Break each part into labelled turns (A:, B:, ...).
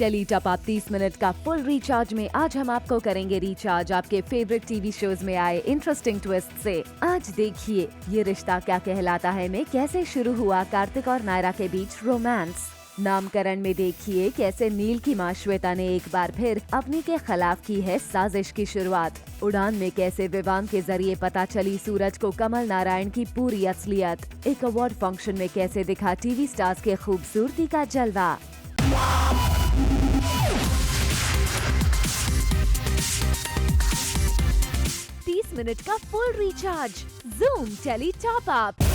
A: Tele top up 30 minute का full recharge में आज हम आपको करेंगे रिचार्ज आपके फेवरेट टीवी शोज में आए इंटरेस्टिंग ट्विस्ट से। आज देखिए ये रिश्ता क्या कहलाता है में कैसे शुरू हुआ कार्तिक और नायरा के बीच रोमांस। नामकरण में देखिए कैसे नील की मां श्वेता ने एक बार फिर अपनी के खिलाफ की है साजिश की शुरुआत। उड़ान में कैसे विवान के जरिए पता चली सूरज को कमल नारायण की पूरी असलियत। एक अवार्ड फंक्शन में कैसे दिखा टीवी स्टार्स के खूबसूरती का जलवा। 30 मिनट का full recharge Zoom telly top up.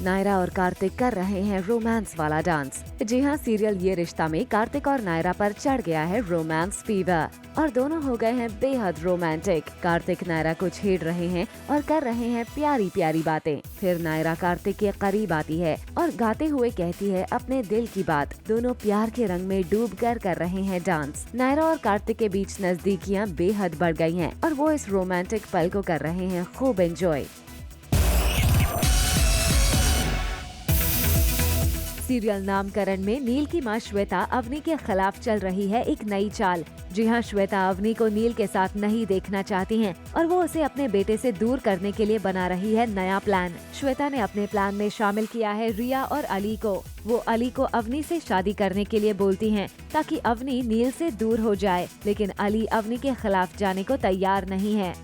A: Naira और कार्तिक कर रहे हैं रोमांस वाला डांस। जी हाँ, सीरियल ये रिश्ता में कार्तिक और नायरा पर चढ़ गया है रोमांस फीवर और दोनों हो गए हैं बेहद रोमांटिक। कार्तिक नायरा को छेड़ रहे हैं और कर रहे हैं प्यारी प्यारी बातें। फिर नायरा कार्तिक के करीब आती है और गाते हुए कहती है अपने दिल की बात। दोनों प्यार के रंग में डूब कर रहे हैं डांस। नायरा और कार्तिक के बीच नजदीकियाँ बेहद बढ़ गयी है और वो इस रोमांटिक पल को कर रहे हैं खूब एंजॉय। सीरियल नामकरण में नील की मां श्वेता अवनी के खिलाफ चल रही है एक नई चाल। जी हाँ, श्वेता अवनी को नील के साथ नहीं देखना चाहती हैं और वो उसे अपने बेटे से दूर करने के लिए बना रही है नया प्लान। श्वेता ने अपने प्लान में शामिल किया है रिया और अली को। वो अली को अवनी से शादी करने के लिए बोलती हैं ताकि अवनी नील से दूर हो जाए, लेकिन अली अवनी के खिलाफ जाने को तैयार नहीं है।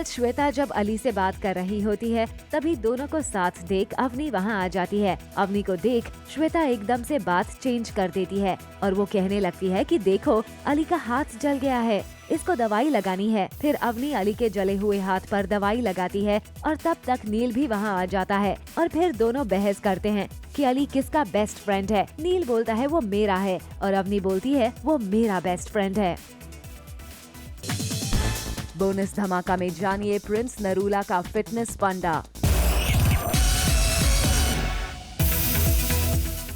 A: श्वेता जब अली से बात कर रही होती है तभी दोनों को साथ देख अवनी वहाँ आ जाती है। अवनी को देख श्वेता एकदम से बात चेंज कर देती है और वो कहने लगती है कि देखो अली का हाथ जल गया है, इसको दवाई लगानी है। फिर अवनी अली के जले हुए हाथ पर दवाई लगाती है और तब तक नील भी वहाँ आ जाता है और फिर दोनों बहस करते हैं कि अली किसका बेस्ट फ्रेंड है। नील बोलता है वो मेरा है और अवनी बोलती है वो मेरा बेस्ट फ्रेंड है। बोनस धमाका में जानिए प्रिंस नरूला का फिटनेस फंडा।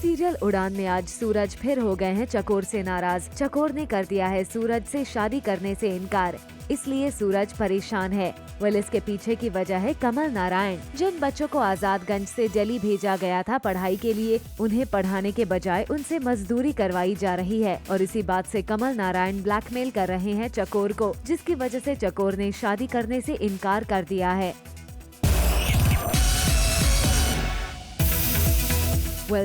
A: सीरियल उड़ान में आज सूरज फिर हो गए हैं चकोर से नाराज। चकोर ने कर दिया है सूरज से शादी करने से इनकार, इसलिए सूरज परेशान है। इसके पीछे की वजह है कमल नारायण। जिन बच्चों को आजादगंज से दिल्ली भेजा गया था पढ़ाई के लिए, उन्हें पढ़ाने के बजाय उनसे मजदूरी करवाई जा रही है और इसी बात से कमल नारायण ब्लैकमेल कर रहे हैं चकोर को, जिसकी वजह से चकोर ने शादी करने से इनकार कर दिया है।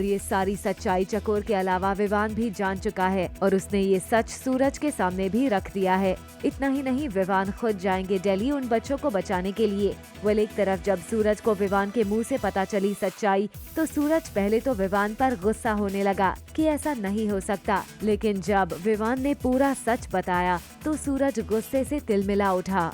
A: ये सारी सच्चाई चकोर के अलावा विवान भी जान चुका है और उसने ये सच सूरज के सामने भी रख दिया है। इतना ही नहीं, विवान खुद जाएंगे दिल्ली उन बच्चों को बचाने के लिए। एक तरफ जब सूरज को विवान के मुंह से पता चली सच्चाई तो सूरज पहले तो विवान पर गुस्सा होने लगा कि ऐसा नहीं हो सकता, लेकिन जब विवान ने पूरा सच बताया तो सूरज गुस्से से तिलमिला उठा।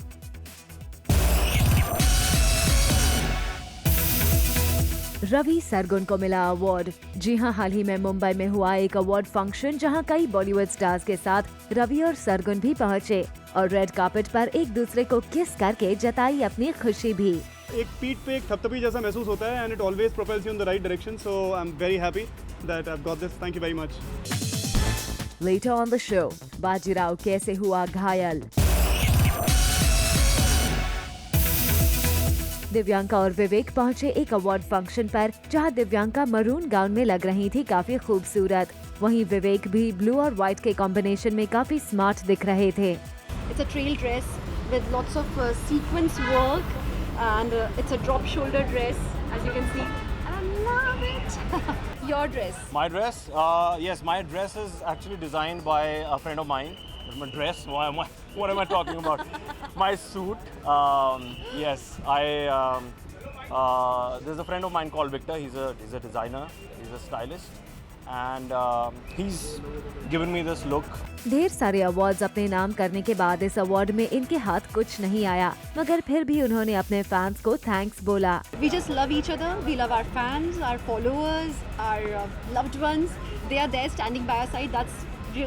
A: रवि सरगुन को मिला अवार्ड। जी हाँ, हाल ही में मुंबई में हुआ एक अवार्ड फंक्शन जहां कई बॉलीवुड स्टार्स के साथ रवि और सरगुन भी पहुंचे और रेड कार्पेट पर एक दूसरे को किस करके जताई अपनी खुशी भी।
B: एक पीठ पे एक थपथपी जैसा महसूस होता है and it always propels you in the right direction, so I am very happy that I have got this. Thank you very much.
A: Later on the show, Bajirao कैसे हुआ घायल। दिव्यांका और विवेक पहुंचे एक अवार्ड फंक्शन पर जहां दिव्यांका मरून गाउन में लग रही थी काफी खूबसूरत। वहीं विवेक भी ब्लू और व्हाइट के कॉम्बिनेशन में काफी स्मार्ट दिख रहे थे।
C: It's a trail dress with lots of sequence work and it's a drop shoulder dress as you can see. I love it. Your dress?
D: My dress? Yes, my dress is actually designed by a friend of mine. My dress? What am I talking about? My suit. Yes, there's a friend of mine called Victor. He's a designer. He's a stylist, and he's given me this look.
A: ढेर सारे awards अपने नाम करने के बाद इस award में इनके हाथ कुछ नहीं आया, मगर फिर भी उन्होंने अपने फैंस को थैंक्स बोला।
C: We just love each other. We love our fans, our followers, our loved ones. They are there standing by our side.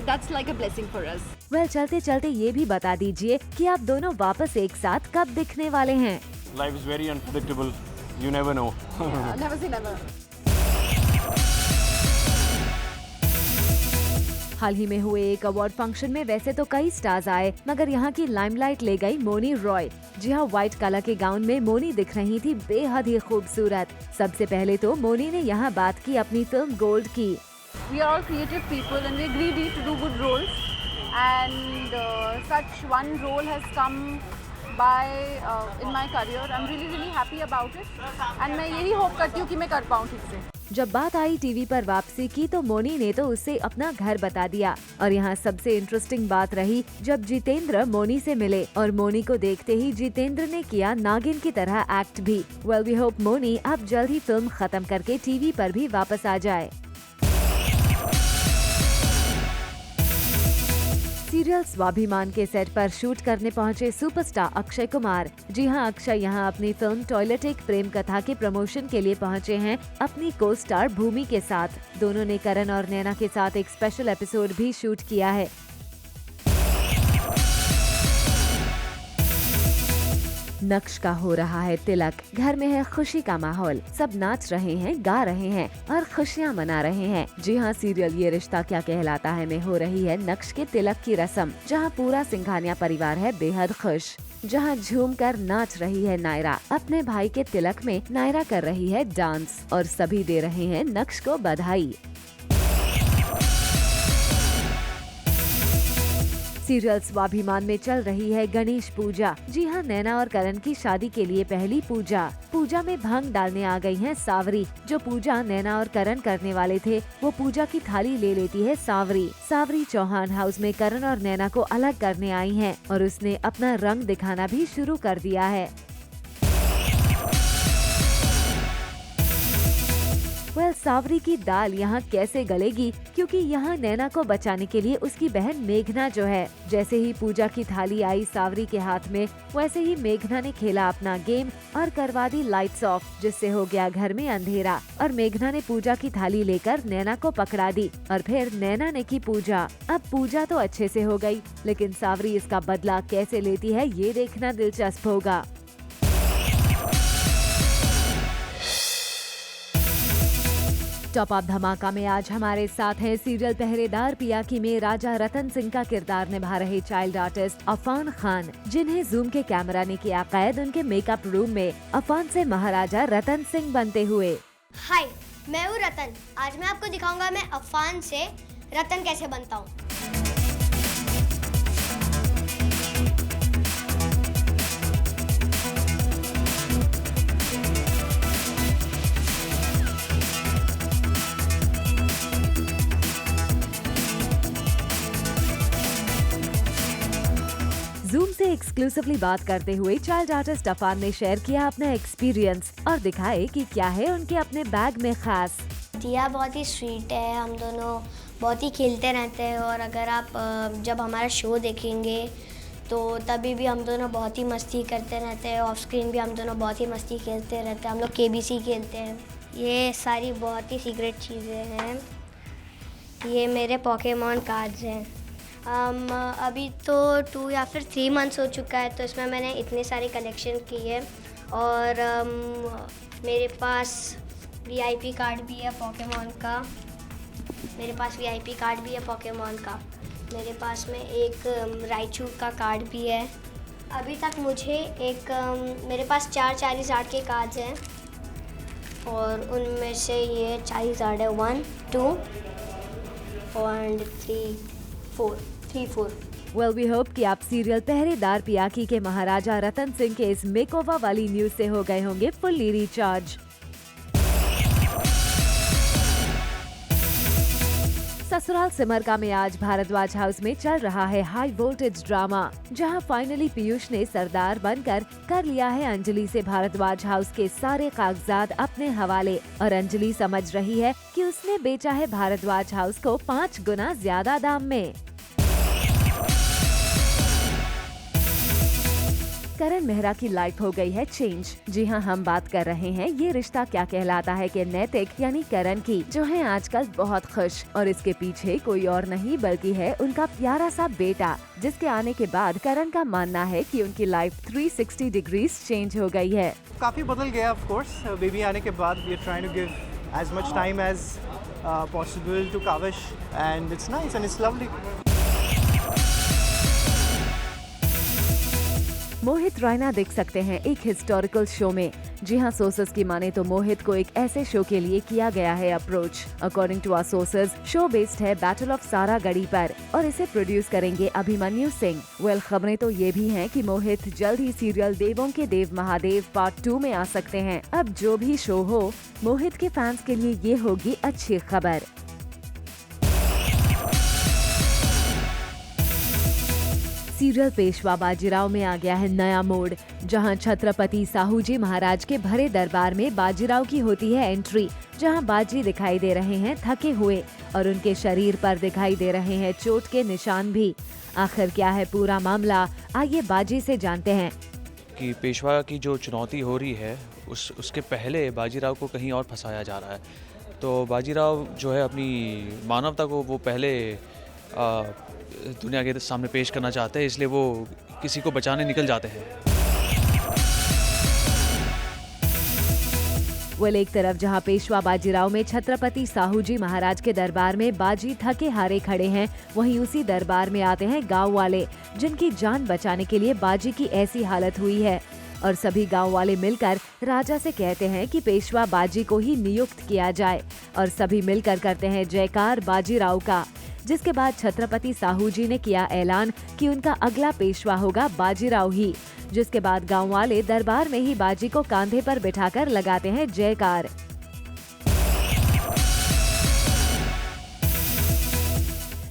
C: That's like a blessing for us.
A: चलते चलते ये भी बता दीजिए कि आप दोनों वापस एक साथ कब दिखने वाले हैं।
D: Life is very unpredictable. You never know.
C: Yeah, never say never.
A: हाल ही में हुए एक अवार्ड फंक्शन में वैसे तो कई स्टार्स आए, मगर यहाँ की लाइमलाइट ले गई मोनी रॉय। जी हाँ, व्हाइट कलर के गाउन में मोनी दिख रही थी बेहद ही खूबसूरत। सबसे पहले तो मोनी ने यहाँ बात की अपनी फिल्म गोल्ड की।
C: We are all creative people and we're greedy to do good roles, and such one role has come by in my career. I'm really happy about it, and मैं यही होप करती हूँ कि मैं कर पाऊँ ठीक से।
A: जब बात आई टीवी पर वापसी की तो मोनी ने तो उससे अपना घर बता दिया। और यहाँ सबसे इंटरेस्टिंग बात रही जब जितेंद्र मोनी से मिले और मोनी को देखते ही जितेंद्र ने किया नागिन की तरह एक्ट भी। वेल वी होप मोनी अब जल्द ही फिल्म खत्म करके टीवी पर भी वापस आ जाए। सीरियल स्वाभिमान के सेट पर शूट करने पहुंचे सुपरस्टार अक्षय कुमार। जी हां, अक्षय यहां अपनी फिल्म टॉयलेट एक प्रेम कथा के प्रमोशन के लिए पहुंचे हैं अपनी को स्टार भूमि के साथ। दोनों ने करण और नैना के साथ एक स्पेशल एपिसोड भी शूट किया है। नक्श का हो रहा है तिलक, घर में है खुशी का माहौल, सब नाच रहे हैं, गा रहे हैं और खुशियां मना रहे हैं। जी हाँ, सीरियल ये रिश्ता क्या कहलाता है में हो रही है नक्श के तिलक की रस्म, जहाँ पूरा सिंघानिया परिवार है बेहद खुश। जहाँ झूम कर नाच रही है नायरा, अपने भाई के तिलक में नायरा कर रही है डांस और सभी दे रहे हैं नक्श को बधाई। सीरियल स्वाभिमान में चल रही है गणेश पूजा। जी हाँ, नैना और करण की शादी के लिए पहली पूजा में भंग डालने आ गई है सावरी। जो पूजा नैना और करण करने वाले थे वो पूजा की थाली ले लेती है सावरी चौहान हाउस में करण और नैना को अलग करने आई है और उसने अपना रंग दिखाना भी शुरू कर दिया है। सावरी की दाल यहाँ कैसे गलेगी, क्योंकि यहाँ नैना को बचाने के लिए उसकी बहन मेघना जो है, जैसे ही पूजा की थाली आई सावरी के हाथ में, वैसे ही मेघना ने खेला अपना गेम और करवा दी लाइट्स ऑफ, जिससे हो गया घर में अंधेरा और मेघना ने पूजा की थाली लेकर नैना को पकड़ा दी और फिर नैना ने की पूजा। अब पूजा तो अच्छे से हो गई, लेकिन सावरी इसका बदला कैसे लेती है ये देखना दिलचस्प होगा। टॉप अप धमाका में आज हमारे साथ हैं सीरियल पहरेदार पियाकी में राजा रतन सिंह का किरदार निभा रहे चाइल्ड आर्टिस्ट अफान खान, जिन्हें जूम के कैमरा ने किया कैद उनके मेकअप रूम में अफान से महाराजा रतन सिंह बनते हुए।
E: हाय, मैं हूँ रतन। आज मैं आपको दिखाऊंगा मैं अफान से रतन कैसे बनता हूँ।
A: जूम से एक्सक्लूसिवली बात करते हुए चाइल्ड आर्टिस्ट अफान ने शेयर किया अपना एक्सपीरियंस और दिखाए कि क्या है उनके अपने बैग में खास।
E: दिया बहुत ही स्वीट है, हम दोनों बहुत ही खेलते रहते हैं और अगर आप जब हमारा शो देखेंगे तो तभी भी हम दोनों बहुत ही मस्ती करते रहते हैं। ऑफ स्क्रीन भी हम दोनों बहुत ही मस्ती खेलते रहते हैं। हम लोग KBC खेलते हैं। ये सारी बहुत ही सीक्रेट चीज़ें हैं। ये मेरे पोकेमॉन कार्ड्स हैं। अभी तो 2 या फिर 3 मंथ्स हो चुका है, तो इसमें मैंने इतनी सारी कलेक्शन की है और मेरे पास VIP कार्ड भी है पोकेमॉन का। मेरे पास VIP कार्ड भी है पोकेमॉन का। मेरे पास में एक राइचू का कार्ड भी है। अभी तक मुझे मेरे पास 4 चालीजार्ड के कार्ड्स हैं और उनमें से ये चालीजार्ड है 1, 2 और 3, 4।
A: वेल वी होप कि आप सीरियल पहरेदार पियाकी के महाराजा रतन सिंह के इस मेकओवर वाली न्यूज से हो गए होंगे फुल्ली रिचार्ज। ससुराल सिमरका में आज भारद्वाज हाउस में चल रहा है हाई वोल्टेज ड्रामा, जहां फाइनली पीयूष ने सरदार बनकर कर लिया है अंजलि से भारद्वाज हाउस के सारे कागजात अपने हवाले और अंजलि समझ रही है कि उसने बेचा है भारद्वाज हाउस को 5 गुना ज्यादा दाम में। करण मेहरा की लाइफ हो गई है चेंज। जी हाँ, हम बात कर रहे हैं ये रिश्ता क्या कहलाता है कि नैतिक यानी करण की, जो है आजकल बहुत खुश और इसके पीछे कोई और नहीं बल्कि है उनका प्यारा सा बेटा, जिसके आने के बाद करण का मानना है कि उनकी लाइफ 360 डिग्रीज चेंज हो गई है।
F: काफ़ी बदल गया ऑफ कोर्स बेबी आने के बाद। We are trying to give as much time as possible to Kavish, and it's nice and it's lovely.
A: Mohit Raina देख सकते हैं एक हिस्टोरिकल शो में। जी हाँ, सोर्सेस की माने तो मोहित को एक ऐसे शो के लिए किया गया है approach. According to our sources, show based है बैटल ऑफ सारागढ़ी पर और इसे प्रोड्यूस करेंगे अभिमन्यु सिंह। वेल, खबरें तो ये भी हैं कि मोहित जल्द ही सीरियल देवों के देव महादेव पार्ट 2 में आ सकते हैं। अब जो भी शो हो, मोहित के फैंस के लिए ये होगी अच्छी खबर। सीरियल पेशवा बाजीराव में आ गया है नया मोड़, जहां छत्रपति साहूजी महाराज के भरे दरबार में बाजीराव की होती है एंट्री, जहां बाजी दिखाई दे रहे हैं थके हुए और उनके शरीर पर दिखाई दे रहे हैं चोट के निशान भी। आखिर क्या है पूरा मामला, आइए बाजी से जानते हैं।
G: कि पेशवा की जो चुनौती हो रही है उसके पहले बाजीराव को कहीं और फंसाया जा रहा है। तो बाजीराव जो है अपनी मानवता को वो पहले दुनिया के सामने पेश करना चाहते हैं, इसलिए वो किसी को बचाने निकल जाते हैं।
A: वेल, एक तरफ जहां पेशवा बाजीराव में छत्रपति साहूजी महाराज के दरबार में बाजी थके हारे खड़े हैं, वहीं उसी दरबार में आते हैं गांव वाले, जिनकी जान बचाने के लिए बाजी की ऐसी हालत हुई है। और सभी गांव वाले मिलकर राजा से कहते हैं कि पेशवा बाजी को ही नियुक्त किया जाए और सभी मिलकर करते हैं जयकार बाजीराव का। जिसके बाद छत्रपति साहूजी ने किया ऐलान कि उनका अगला पेशवा होगा बाजीराव ही। जिसके बाद गांव वाले दरबार में ही बाजी को कांधे पर बिठाकर लगाते हैं जयकार।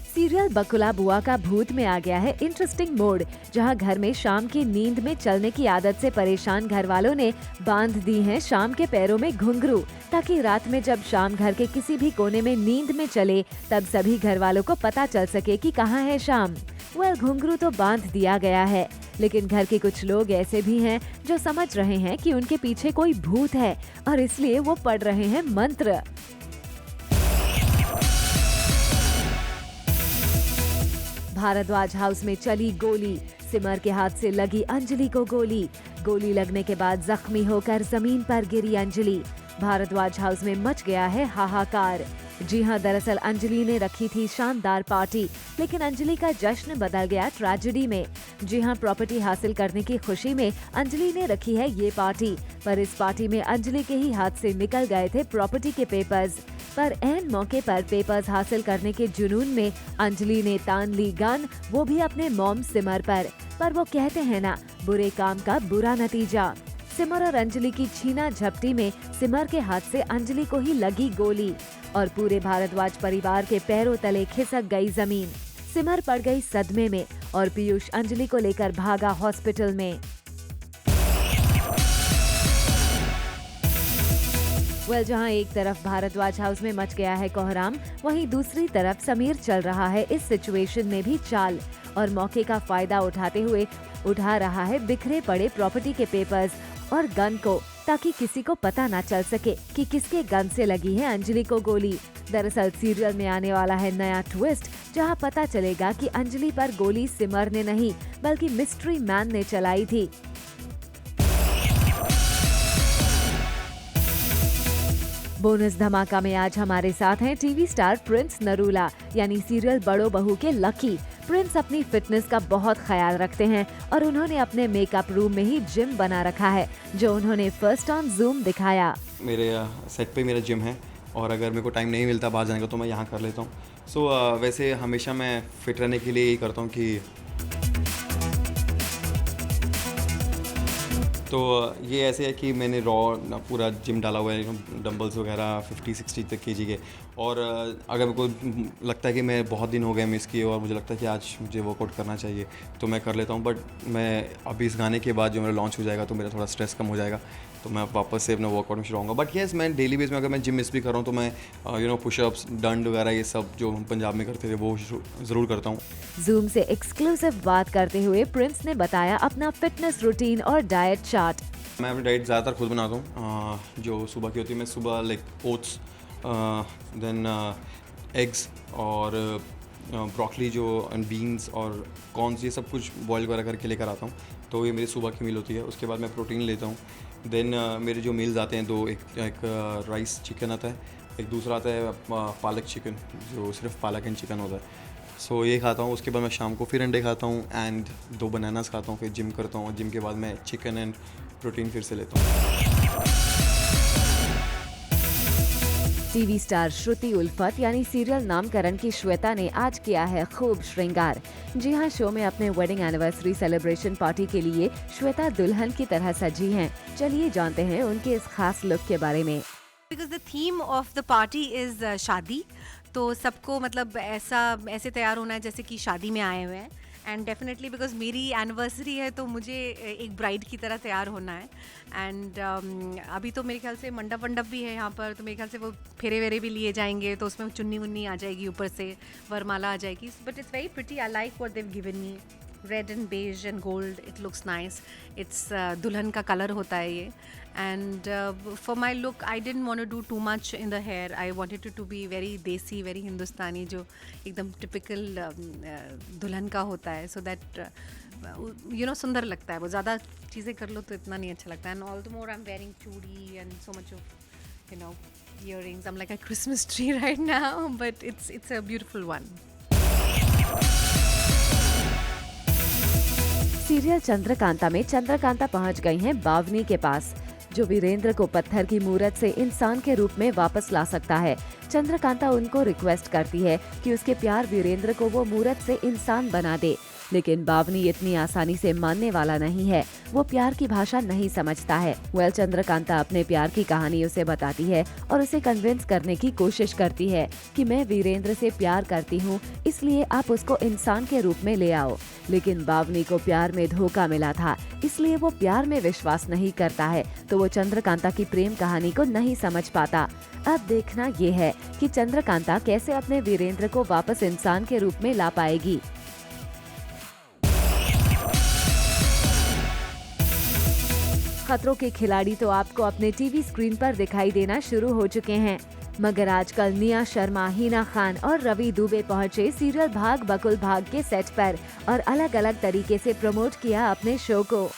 A: सीरियल बकुला बुआ का भूत में आ गया है इंटरेस्टिंग मोड, जहां घर में शाम की नींद में चलने की आदत से परेशान घर वालों ने बांध दी हैं शाम के पैरों में घुंघरू, ताकि रात में जब शाम घर के किसी भी कोने में नींद में चले तब सभी घर वालों को पता चल सके कि कहाँ है शाम। वेल, घुंघरू तो बांध दिया गया है, लेकिन घर के कुछ लोग ऐसे भी हैं जो समझ रहे हैं कि उनके पीछे कोई भूत है और इसलिए वो पढ़ रहे हैं मंत्र। भारद्वाज हाउस में चली गोली, सिमर के हाथ से लगी अंजलि को गोली। गोली लगने के बाद जख्मी होकर जमीन पर गिरी अंजलि। भारद्वाज हाउस में मच गया है हाहाकार। जी हां, दरअसल अंजलि ने रखी थी शानदार पार्टी, लेकिन अंजलि का जश्न बदल गया ट्रेजेडी में। जी हां, प्रॉपर्टी हासिल करने की खुशी में अंजलि ने रखी है ये पार्टी, पर इस पार्टी में अंजलि के ही हाथ से निकल गए थे प्रॉपर्टी के पेपर्स। पर ऐन मौके पर पेपर्स हासिल करने के जुनून में अंजलि ने तान ली गन, वो भी अपने मॉम सिमर पर वो कहते हैं ना, बुरे काम का बुरा नतीजा। सिमर और अंजलि की छीना झपटी में सिमर के हाथ से अंजलि को ही लगी गोली और पूरे भारद्वाज परिवार के पैरों तले खिसक गई जमीन। सिमर पड़ गई सदमे में और पीयूष अंजलि को लेकर भागा हॉस्पिटल में। वेल, जहां एक तरफ भारद्वाज हाउस में मच गया है कोहराम, वहीं दूसरी तरफ समीर चल रहा है इस सिचुएशन में भी चाल और मौके का फायदा उठाते हुए उठा रहा है बिखरे पड़े प्रॉपर्टी के पेपर्स और गन को, ताकि किसी को पता ना चल सके कि किसके गन से लगी है अंजलि को गोली। दरअसल सीरियल में आने वाला है नया ट्विस्ट, जहां पता चलेगा कि अंजलि पर गोली सिमर ने नहीं बल्कि मिस्ट्री मैन ने चलाई थी। बोनस धमाका में आज हमारे साथ हैं टीवी स्टार प्रिंस नरूला, यानी सीरियल बड़ो बहू के लकी। प्रिंस अपनी फिटनेस का बहुत ख्याल रखते हैं और उन्होंने अपने मेकअप रूम में ही जिम बना रखा है, जो उन्होंने फर्स्ट ऑन जूम दिखाया।
H: मेरे सेट पे मेरा जिम है और अगर मेरे को टाइम नहीं मिलता बाहर जाने का तो मैं यहाँ कर लेता हूँ। सो वैसे हमेशा मैं फिट रहने के लिए यही करता हूँ कि तो ये ऐसे है कि मैंने रॉ पूरा जिम डाला हुआ है, डंबल्स वगैरह 50-60 तक केजी के। और अगर मेरे को लगता है कि मैं बहुत दिन हो गए मिस किए और मुझे लगता है कि आज मुझे वर्कआउट करना चाहिए तो मैं कर लेता हूँ। बट मैं अभी इस गाने के बाद जो मेरा लॉन्च हो जाएगा तो मेरा थोड़ा स्ट्रेस कम हो जाएगा, तो मैं वापस से अपना वर्कआउट में शुरू होऊंगा। बट येस, मैं डेली बेस में अगर मैं जिम मिस भी कर रहा हूँ तो मैं पुशअप्स, डंड वगैरह ये सब जो हम पंजाब में करते थे वो ज़रूर करता हूँ।
A: जूम से एक्सक्लूसिव बात करते हुए प्रिंस ने बताया अपना फिटनेस रूटीन और डाइट चार्ट।
H: मैं अपनी डाइट ज़्यादातर खुद बनाता हूँ। जो सुबह की होती है मैं सुबह लाइक ओट्स, देन एग्स और ब्रोकली जो बीन्स और कॉर्न्स ये सब कुछ बॉईल वगैरह करके लेकर आता हूँ, तो ये मेरी सुबह की मील होती है। उसके बाद मैं प्रोटीन लेता हूँ। देन मेरे जो मील्स आते हैं दो, एक राइस चिकन आता है, एक दूसरा आता है पालक चिकन, जो सिर्फ पालक एंड चिकन होता है। सो ये खाता हूँ, उसके बाद मैं शाम को फिर अंडे खाता हूँ एंड 2 बनानास खाता हूँ, फिर जिम करता हूँ, जिम के बाद मैं चिकन एंड प्रोटीन फिर से लेता हूँ।
A: टीवी स्टार श्रुति उल्फत यानी सीरियल नामकरण की श्वेता ने आज किया है खूब श्रृंगार। जी हां, शो में अपने वेडिंग एनिवर्सरी सेलिब्रेशन पार्टी के लिए श्वेता दुल्हन की तरह सजी हैं। चलिए जानते हैं उनके इस खास लुक के बारे में।
I: Because the theme of the party is शादी, तो सबको मतलब ऐसे तैयार होना है जैसे कि शादी में आए हुए हैं। एंड डेफिनेटली बिकॉज मेरी एनिवर्सरी है तो मुझे एक ब्राइड की तरह तैयार होना है। एंड अभी तो मेरे ख्याल से मंडप वंडप भी है यहाँ पर, तो मेरे ख्याल से वो फेरे वेरे भी लिए जाएंगे, तो उसमें चुन्नी वुन्नी आ जाएगी, ऊपर से वरमाला आ जाएगी। But it's very pretty, I like what they have given me. Red and beige and gold, it looks nice. It's दुल्हन का कलर होता है ये। And for my look I didn't want to do too much in the hair, I wanted it to be very desi, very Hindustani, जो एकदम typical दुल्हन का होता है, सो दैट यू नो सुंदर लगता है। वो ज़्यादा चीज़ें कर लो तो इतना नहीं अच्छा लगता है। And all the more I am wearing churi and so much of you know earrings. I'm like a Christmas tree right now, but it's a beautiful one.
A: Serial Chandrakanta में चंद्रकांता पहुंच गई हैं बावनी के पास, जो वीरेंद्र को पत्थर की मूरत से इंसान के रूप में वापस ला सकता है। चंद्रकांता उनको रिक्वेस्ट करती है कि उसके प्यार वीरेंद्र को वो मूरत से इंसान बना दे, लेकिन बावनी इतनी आसानी से मानने वाला नहीं है। वो प्यार की भाषा नहीं समझता है। चंद्रकांता अपने प्यार की कहानी उसे बताती है और उसे कन्विंस करने की कोशिश करती है कि मैं वीरेंद्र से प्यार करती हूँ, इसलिए आप उसको इंसान के रूप में ले आओ। लेकिन बावनी को प्यार में धोखा मिला था, इसलिए वो प्यार में विश्वास नहीं करता है, तो वो चंद्रकांता की प्रेम कहानी को नहीं समझ पाता। अब देखना ये है कि चंद्रकांता कैसे अपने वीरेंद्र को वापस इंसान के रूप में ला पाएगी। खतरों के खिलाड़ी तो आपको अपने टीवी स्क्रीन पर दिखाई देना शुरू हो चुके हैं, मगर आजकल निया शर्मा, हिना खान और रवि दुबे पहुंचे सीरियल भाग बकुल भाग के सेट पर और अलग अलग तरीके से प्रमोट किया अपने शो को।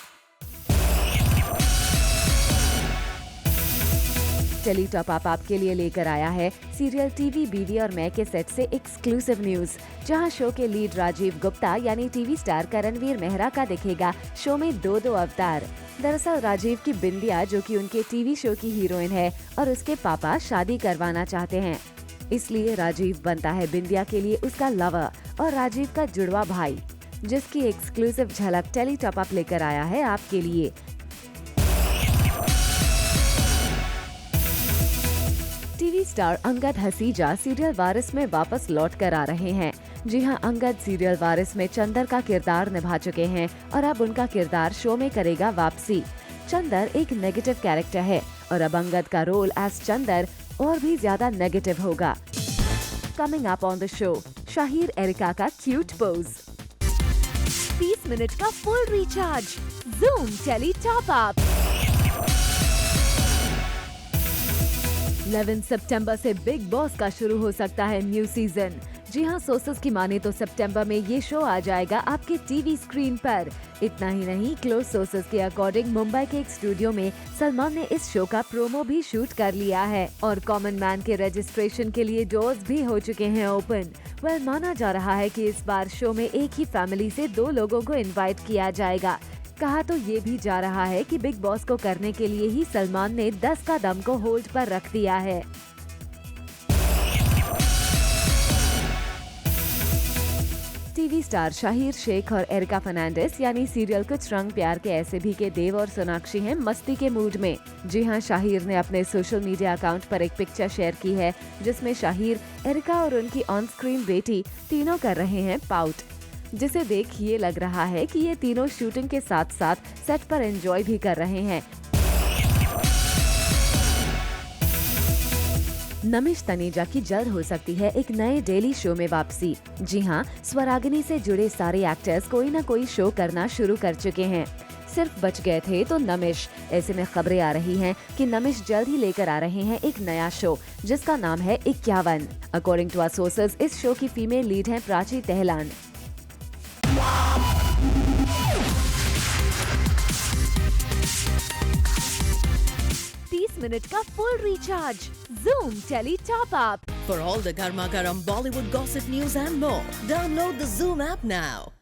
A: टेली टॉप अप आपके लिए लेकर आया है सीरियल टीवी बीवी और मैं के सेट से एक्सक्लूसिव न्यूज, जहां शो के लीड राजीव गुप्ता यानी टीवी स्टार करणवीर मेहरा का दिखेगा शो में 2 अवतार। दरअसल राजीव की बिंदिया, जो कि उनके टीवी शो की हीरोइन है, और उसके पापा शादी करवाना चाहते हैं, इसलिए राजीव बनता है बिंदिया के लिए उसका लवर और राजीव का जुड़वा भाई, जिसकी एक्सक्लूसिव झलक टेली टॉप अप लेकर आया है आपके लिए। TV star Angad Hasija serial Waaris में वापस लौट कर आ रहे हैं। जी हां, अंगद सीरियल वारिस में चंदर का किरदार निभा चुके हैं और अब उनका किरदार शो में करेगा वापसी। चंदर एक नेगेटिव कैरेक्टर है और अब अंगद का रोल एज चंदर और भी ज्यादा नेगेटिव होगा। Coming up on the show, Shaheer Erica का क्यूट पोज, 30 मिनट का full recharge, Zoom telly top up. 11 सितंबर से बिग बॉस का शुरू हो सकता है न्यू सीजन। जी हाँ, सोर्सेस की माने तो सितंबर में ये शो आ जाएगा आपके टीवी स्क्रीन पर। इतना ही नहीं, क्लोज सोर्सेस के अकॉर्डिंग मुंबई के एक स्टूडियो में सलमान ने इस शो का प्रोमो भी शूट कर लिया है और कॉमन मैन के रजिस्ट्रेशन के लिए डोर्स भी हो चुके हैं ओपन। माना जा रहा है कि इस बार शो में एक ही फैमिली से 2 लोगों को इन्वाइट किया जाएगा। कहा तो ये भी जा रहा है कि बिग बॉस को करने के लिए ही सलमान ने 10 का दम को होल्ड पर रख दिया है। टीवी स्टार शाहिर शेख और एरिका फर्नांडिस यानी सीरियल कुछ रंग प्यार के ऐसे भी के देव और सोनाक्षी हैं मस्ती के मूड में। जी हां, शाहिर ने अपने सोशल मीडिया अकाउंट पर एक पिक्चर शेयर की है, जिसमें शाहिर, एरिका और उनकी ऑन स्क्रीन बेटी तीनों कर रहे हैं पाउट, जिसे देख ये लग रहा है कि ये तीनों शूटिंग के साथ साथ सेट पर एंजॉय भी कर रहे हैं। नमिश तनेजा की जल्द हो सकती है एक नए डेली शो में वापसी। जी हाँ, स्वरागिनी से जुड़े सारे एक्टर्स कोई न कोई शो करना शुरू कर चुके हैं, सिर्फ बच गए थे तो नमिश। ऐसे में खबरें आ रही हैं कि नमिश जल्द ही लेकर आ रहे हैं एक नया शो, जिसका नाम है 51। अकॉर्डिंग टू आवर सोर्सेज, इस शो की फीमेल लीड है प्राची तेहलान। 30 मिनट का full recharge. Zoom Tele Top Up।
J: For all the Garma Garam Bollywood gossip news and more, download the Zoom app now.